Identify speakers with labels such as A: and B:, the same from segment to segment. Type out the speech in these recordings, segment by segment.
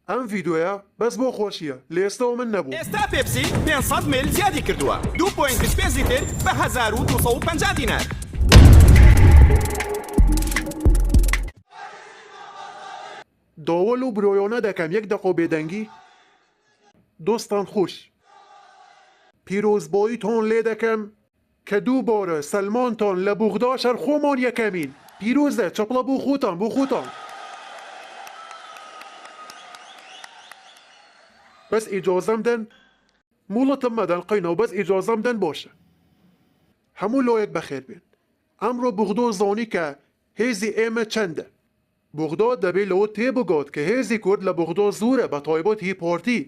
A: ئەم ڤیدۆیە بەس بۆ خۆشیە لە ئێستەوە من نەبوو.
B: ئێستا پێپسی 500 میل زیادی کردووە 2.5 لیتر بە 1250 دینار.
A: داوەل و برۆیۆنە دەکەم یەک دەقۆ بێدەنگی. دۆستان خۆش پیرۆزبۆییتۆن لێ دەکەم کە دووبارە سەلمانتان لە بوغدا شەر خۆمان یەکەمین. پیرۆزە چەپڵە بۆ خۆتان بۆ خۆتان. بەس ئیجازەم دەن موڵەتم مەدەن قەینەوە بەس ئیجازەم دەن باشە. هەموو لایەک بەخێر بێن. ئەمڕۆ بوغدۆ زانی کە هێزی ئێمە چەندە. بوغدا دەبێت لەوە تێبگات کە هێزی کورد لە بوغدا زۆرە بە تایبەت هی پارتی.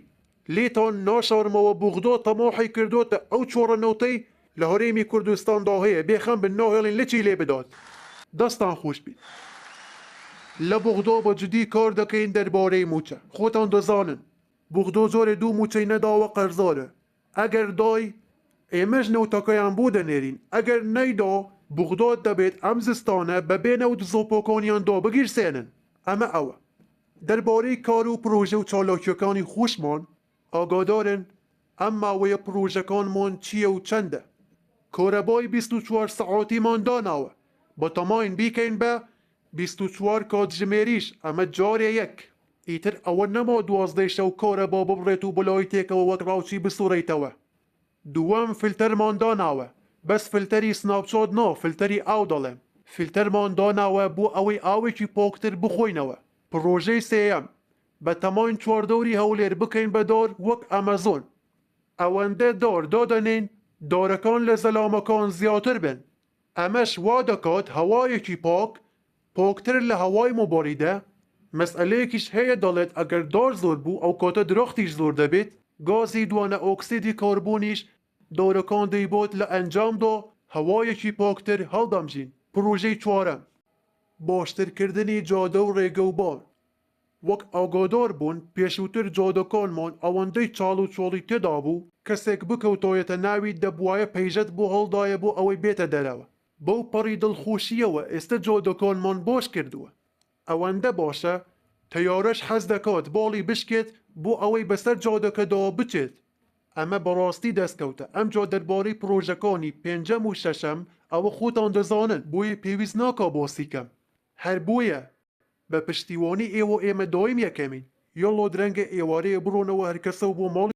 A: لێتان ناشارمەوە بوغدا تەماحی کردوتە ئەو چۆڕەنەوتەی لە هەرێمی کوردستاندا هەیە بێخەم بن ناهێڵین لەچی لێ بدات. دەستان خۆش بێت. لە بوغدا بە جدی کار دەکەین دەربارەی موچە. خۆتان دەزانن. بوغدا جۆرێ دوو موچەی نەداوە قەرزارە. ئەگەر دای ئێمەش نەوتەکەیان بۆ دەنێرین. ئەگەر نەیدا بوغدا دەبێت ئەم زستانە بەبێ نەوت زۆپۆکانیاندا بگیرسێنن. ئەمە ئەوە. دەربارەی کار و پرۆژە و چالاکیەکانی خۆشمان ئاگادارن ئەم ماوەیە پرۆژەکانمان چییە و چەندە. کۆرەبای 24 سەعاتیمان داناوە. بە تەماین بیکەین بە 24 کاتژمێریش ئەمە جارێ یەک. ئیتر ئەوە نەما 12 شەو کۆرەبا ببڕێت و بڵای تێکەوە وەک ڕاوچی بسوڕیتەوە. دووەم فیلتەرمان داناوە. بەس فیلتەری سناپچات نا فیلتەری ئاو دەڵێم. فیلتەرمان داناوە بۆ ئەوەی ئاوێکی پاکتر بخۆینەوە. پرۆژەی سێیەم بە تەماین چواردەوری هەولێر بکەین بەدار وەک ئەمەزۆن. ئەوەندە دار دادەنین دارەکان لە زەلامەکان زیاتر بن. ئەمەش وا دەکات هەوایەکی پاکتر لە هەوای مباریدە. مەسئلەیەکیش هەیە دەڵێت ئەگەر دار زۆر بوو ئەو کاتە درەختیش زۆر دەبێت گازی دوانە ئۆکسیدی کاربۆنیش دارەکان دەیبات لە ئەنجامدا هەوایەکی پاکتر هەڵدەمژین. پرۆژەی چوارەم باشترکردنی جادە و ڕێگە و بان. وەک ئاگادار بوون پێشووتر جادەکانمان ئەوەندەی چاڵ و چۆڵی تێدا بوو کەسێک بکەوتۆیەتە ناوی دەبوایە پەیژەت بۆ هەڵدایە بۆ ئەوەی بێتە دەرەوە. بەو پەڕی دڵخۆشیەوە ئێستا جادەکانمان باش کردووە. ئەوەندە باشە تەیارەش حەز دەکات باڵی بشکێت بۆ ئەوەی بەسەر جادەکەداوە بچێت. ئەمە بەڕاستی دەستکەوتە. ئەم جا دەربارەی پرۆژەکانی پێنجەم و شەشەم ئەوە خۆتان دەزانن بۆیە پێویست ناکا باسیکەم. هەر بۆیە بە پشتیوانی ئێوە ئێمە دایم یەکەمین. یاڵۆ درەنگە ئێوارەیە بڕۆنەوە هەرکەسە و بۆ ماڵی